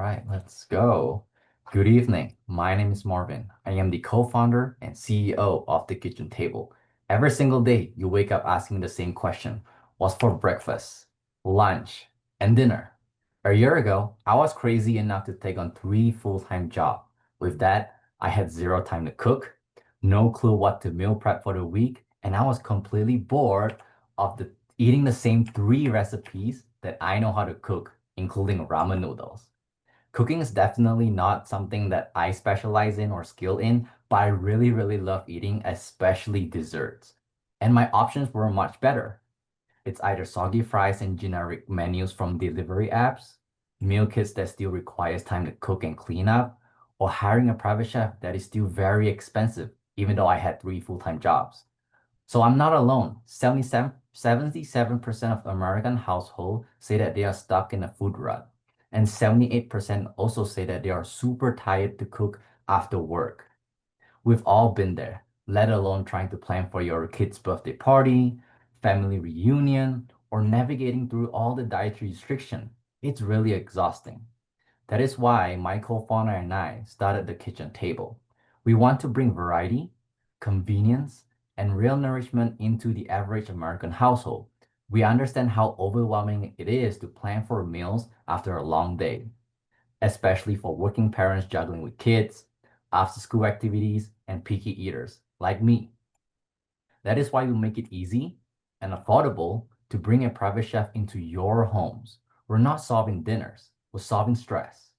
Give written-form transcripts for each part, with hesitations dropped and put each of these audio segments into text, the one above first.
right, let's go. Good evening. My name is Marvin. I am the co-founder and CEO of The Kitchen Table. Every single day, you wake up asking the same question. What's for breakfast, lunch, and dinner? A year ago, I was crazy enough to take on three full-time jobs. With that, I had zero time to cook, no clue what to meal prep for the week, and I was completely bored of eating the same three recipes that I know how to cook, including ramen noodles. Cooking is definitely not something that I specialize in or skill in, but I really, really love eating, especially desserts. And my options were much better. It's either soggy fries and generic menus from delivery apps, meal kits that still requires time to cook and clean up, or hiring a private chef that is still very expensive, even though I had three full-time jobs. So I'm not alone. 77% of American households say that they are stuck in a food rut. And 78% also say that they are super tired to cook after work. We've all been there, let alone trying to plan for your kid's birthday party, family reunion, or navigating through all the dietary restriction. It's really exhausting. That is why my co-founder and I started the kitchen table. We want to bring variety, convenience, and real nourishment into the average American household. We understand how overwhelming it is to plan for meals after a long day, especially for working parents juggling with kids, after-school activities, and picky eaters like me. That is why we make it easy and affordable to bring a private chef into your homes. We're not solving dinners, we're solving stress.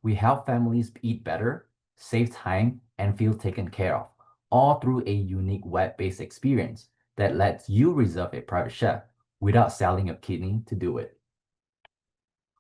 We help families eat better, save time, and feel taken care of, all through a unique web-based experience that lets you reserve a private chef without selling your kidney to do it.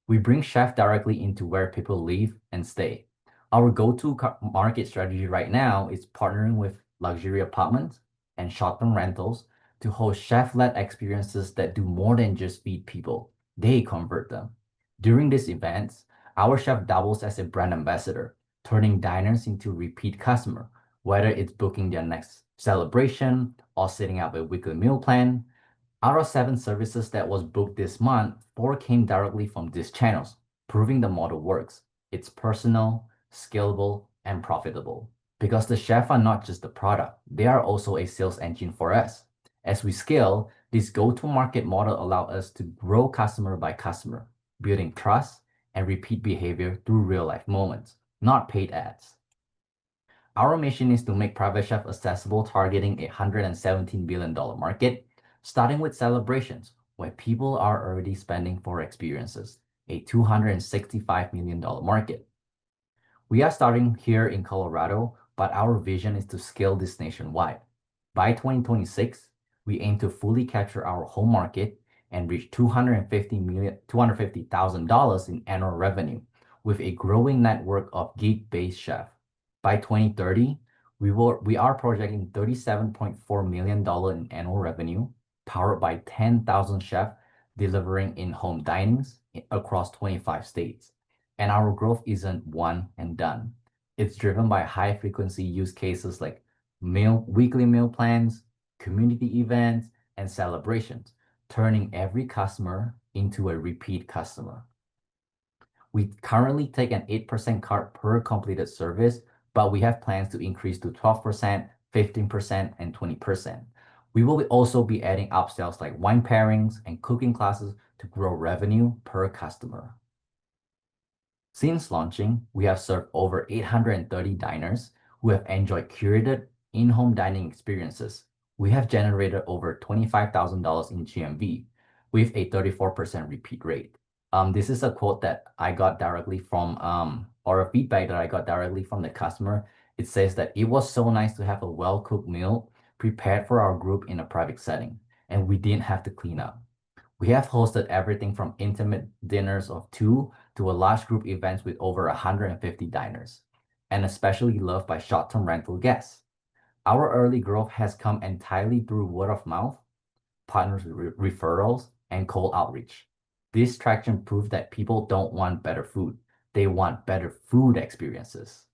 We bring chef directly into where people live and stay. Our go-to market strategy right now is partnering with luxury apartments and short-term rentals to host chef-led experiences that do more than just feed people. They convert them. During these events, our chef doubles as a brand ambassador, turning diners into repeat customer, whether it's booking their next celebration or setting up a weekly meal plan. Out of 7 services that was booked this month, 4 came directly from these channels, proving the model works. It's personal, scalable, and profitable. Because the chefs are not just the product, they are also a sales engine for us. As we scale, this go-to-market model allows us to grow customer by customer, building trust and repeat behavior through real-life moments, not paid ads. Our mission is to make private chef accessible, targeting a $117 billion market, starting with celebrations, where people are already spending for experiences, a $265 million market. We are starting here in Colorado, but our vision is to scale this nationwide. By 2026, we aim to fully capture our home market and reach $250,000 in annual revenue with a growing network of gig-based chefs. By 2030, we are projecting $37.4 million in annual revenue, powered by 10,000 chefs delivering in-home dinings across 25 states. And our growth isn't one and done. It's driven by high-frequency use cases like weekly meal plans, community events, and celebrations, turning every customer into a repeat customer. We currently take an 8% cut per completed service, but we have plans to increase to 12%, 15%, and 20%. We will also be adding upsells like wine pairings and cooking classes to grow revenue per customer. Since launching, we have served over 830 diners who have enjoyed curated in-home dining experiences. We have generated over $25,000 in GMV with a 34% repeat rate. This is a quote that I got directly from, or a feedback that I got directly from the customer. It says that it was so nice to have a well-cooked meal prepared for our group in a private setting, and we didn't have to clean up. We have hosted everything from intimate dinners of 2 to a large group events with over 150 diners, and especially loved by short-term rental guests. Our early growth has come entirely through word of mouth, partners referrals, and cold outreach. This traction proves that people don't want better food. They want better food experiences.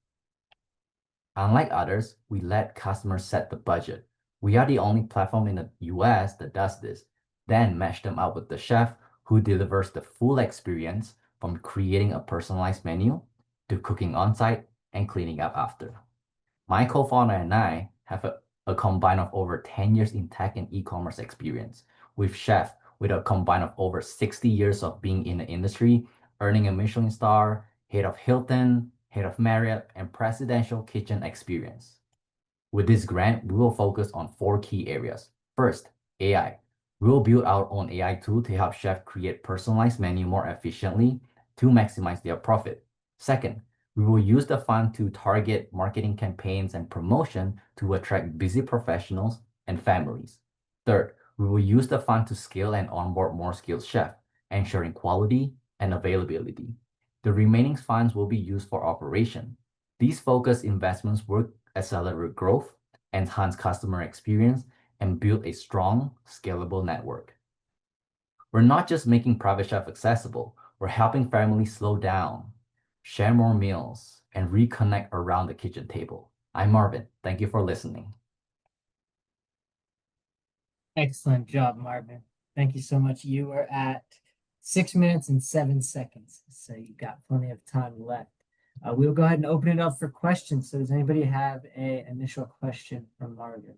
Unlike others, we let customers set the budget. We are the only platform in the US that does this, then match them up with the chef who delivers the full experience from creating a personalized menu to cooking on-site and cleaning up after. My co-founder and I have a combine of over 10 years in tech and e-commerce experience, with chef with a combine of over 60 years of being in the industry, earning a Michelin star, head of Hilton, head of Marriott, and presidential kitchen experience. With this grant, we will focus on 4 key areas. First, AI. We will build our own AI tool to help chefs create personalized menu more efficiently to maximize their profit. Second, we will use the fund to target marketing campaigns and promotion to attract busy professionals and families. Third, we will use the fund to scale and onboard more skilled chefs, ensuring quality and availability. The remaining funds will be used for operation. These focused investments will accelerate growth, enhance customer experience, and build a strong, scalable network. We're not just making private chef accessible, we're helping families slow down, share more meals, and reconnect around the kitchen table. I'm Marvin. Thank you for listening. Excellent job, Marvin. Thank you so much. You were at 6 minutes and 7 seconds, so you've got plenty of time left. We'll go ahead and open it up for questions. So does anybody have an initial question for Marvin?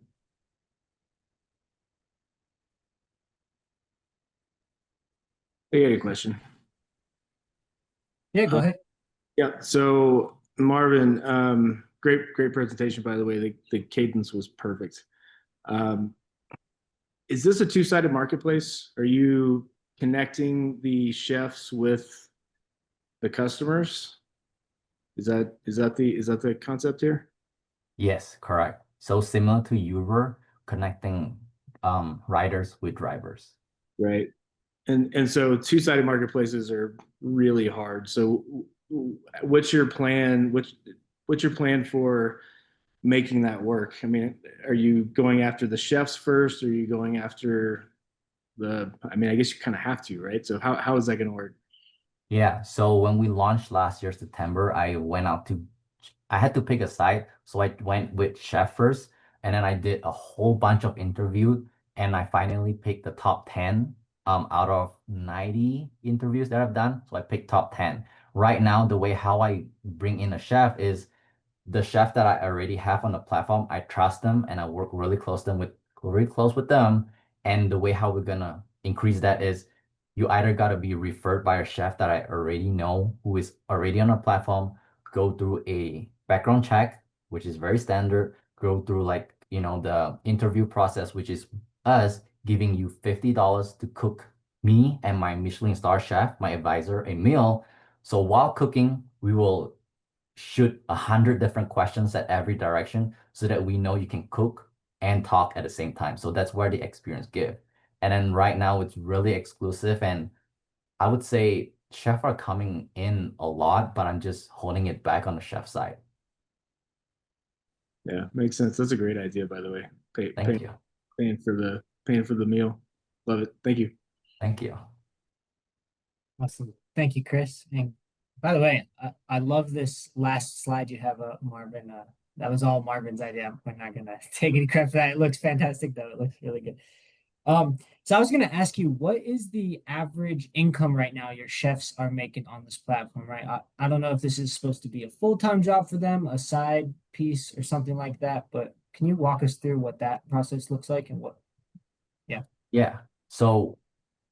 I got a question. Yeah, go ahead. Yeah. So Marvin, great presentation, by the way. The cadence was perfect. Is this a two-sided marketplace? Are you connecting the chefs with the customers? Is that the concept here? Yes, correct. So similar to Uber, connecting riders with drivers. Right. And so two-sided marketplaces are really hard. So what's your plan? What's your plan for making that work? I mean, are you going after the chefs first? Or are you going after I mean, I guess you kind of have to, right? So how is that going to work? Yeah, so when we launched last year, September, I had to pick a side. So I went with Chef first, and then I did a whole bunch of interviews, and I finally picked the top 10 out of 90 interviews that I've done. So I picked top 10. Right now, the way how I bring in a chef is the chef that I already have on the platform, I trust them and I work really close with them. And the way how we're gonna increase that is you either gotta be referred by a chef that I already know who is already on our platform, go through a background check, which is very standard, go through like, the interview process, which is us giving you $50 to cook me and my Michelin star chef, my advisor, a meal. So while cooking, we will shoot 100 different questions at every direction so that we know you can cook and talk at the same time. So that's where the experience give. And then right now it's really exclusive, and I would say chefs are coming in a lot, but I'm just holding it back on the chef side. Yeah, makes sense. That's a great idea, by the way. Thank you. Paying for the meal. Love it. Thank you. Thank you. Awesome. Thank you, Chris. And by the way, I love this last slide you have, Marvin. That was all Marvin's idea. I'm not gonna take any credit for that. It looks fantastic, though. It looks really good. So I was gonna ask you, what is the average income right now your chefs are making on this platform, right? I don't know if this is supposed to be a full-time job for them, a side piece, or something like that, but can you walk us through what that process looks like and what? Yeah. Yeah. So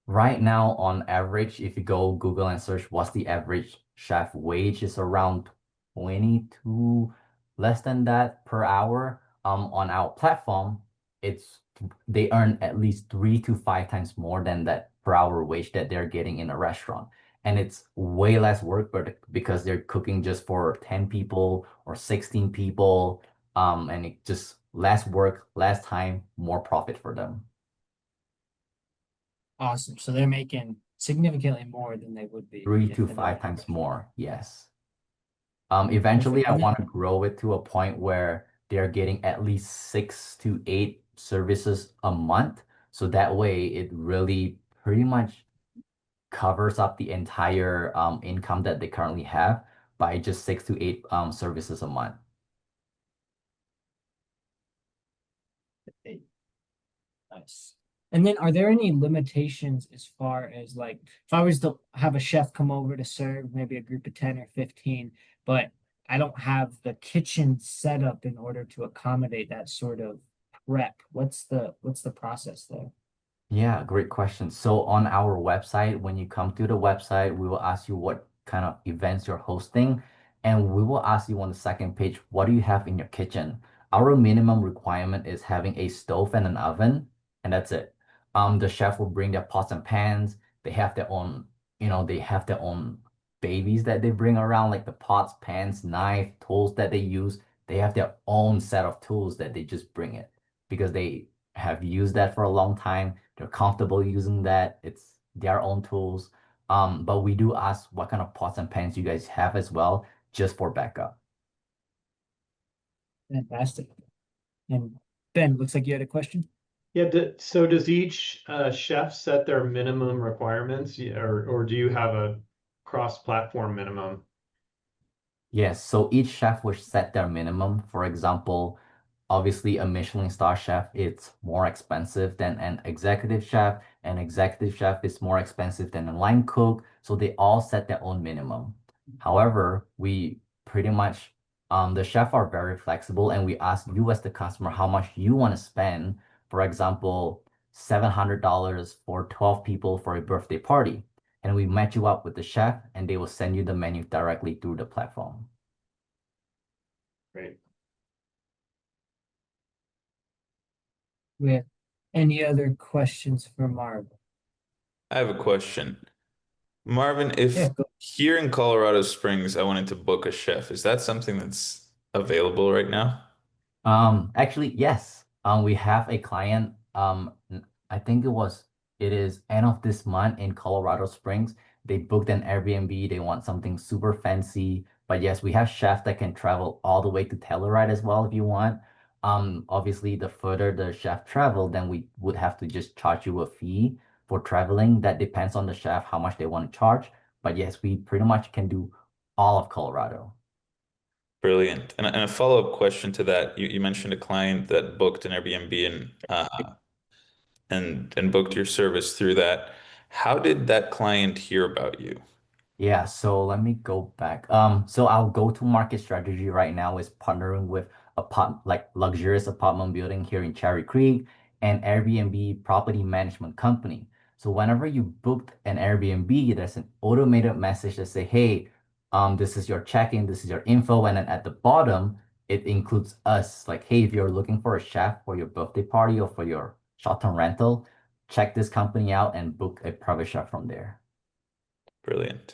right now, on average, if you go Google and search what's the average chef wage, is around 22, less than that per hour. On our platform, it's they earn at least 3 to 5 times more than that per hour wage that they're getting in a restaurant. And it's way less work, but because they're cooking just for 10 people or 16 people, and it just less work, less time, more profit for them. Awesome. So they're making significantly more than they would be Three if to they five were. times more, yes. Eventually, Perfect. I And want then, to grow it to a point where they're getting at least 6 to 8 services a month. So that way, it really pretty much covers up the entire income that they currently have by just 6 to 8 services a month. nice. And then are there any limitations as far as like if I was to have a chef come over to serve maybe a group of 10 or 15, but I don't have the kitchen set up in order to accommodate that sort of prep. What's the process there? Yeah, great question. So on our website, when you come to the website, we will ask you what kind of events you're hosting, and we will ask you on the second page, what do you have in your kitchen? Our minimum requirement is having a stove and an oven, and that's it. The chef will bring their pots and pans. They have their own, they have their own babies that they bring around, like the pots, pans, knife, tools that they use. They have their own set of tools that they just bring it because they have used that for a long time. They're comfortable using that. It's their own tools. But we do ask what kind of pots and pans you guys have as well, just for backup. Fantastic. And Ben, looks like you had a question. Yeah, so does each chef set their minimum requirements, or do you have a cross-platform minimum? Yes, so each chef will set their minimum. For example, obviously a Michelin star chef, it's more expensive than an executive chef. An executive chef is more expensive than a line cook. So they all set their own minimum. However, we pretty much, the chef are very flexible and we ask you as the customer how much you want to spend. For example, $700 for 12 people for a birthday party. And we match you up with the chef and they will send you the menu directly through the platform. Great. We have any other questions for Marv? I have a question. Marvin, if Yeah, here in Colorado Springs I wanted to book a chef, is that something that's available right now? Actually, yes. We have a client. I think it is end of this month in Colorado Springs. They booked an Airbnb. They want something super fancy. But yes, we have chefs that can travel all the way to Telluride as well if you want. Obviously, the further the chef travel, then we would have to just charge you a fee for traveling. That depends on the chef, how much they want to charge. But yes, we pretty much can do all of Colorado. Brilliant. And a follow-up question to that, you mentioned a client that booked an Airbnb and booked your service through that. How did that client hear about you? Yeah, so let me go back. So our go-to-market strategy right now is partnering with like luxurious apartment building here in Cherry Creek and Airbnb property management company. So whenever you booked an Airbnb, there's an automated message that say, "Hey, this is your check-in, this is your info," and then at the bottom it includes us. Like, hey, if you're looking for a chef for your birthday party or for your short-term rental, check this company out and book a private chef from there. Brilliant.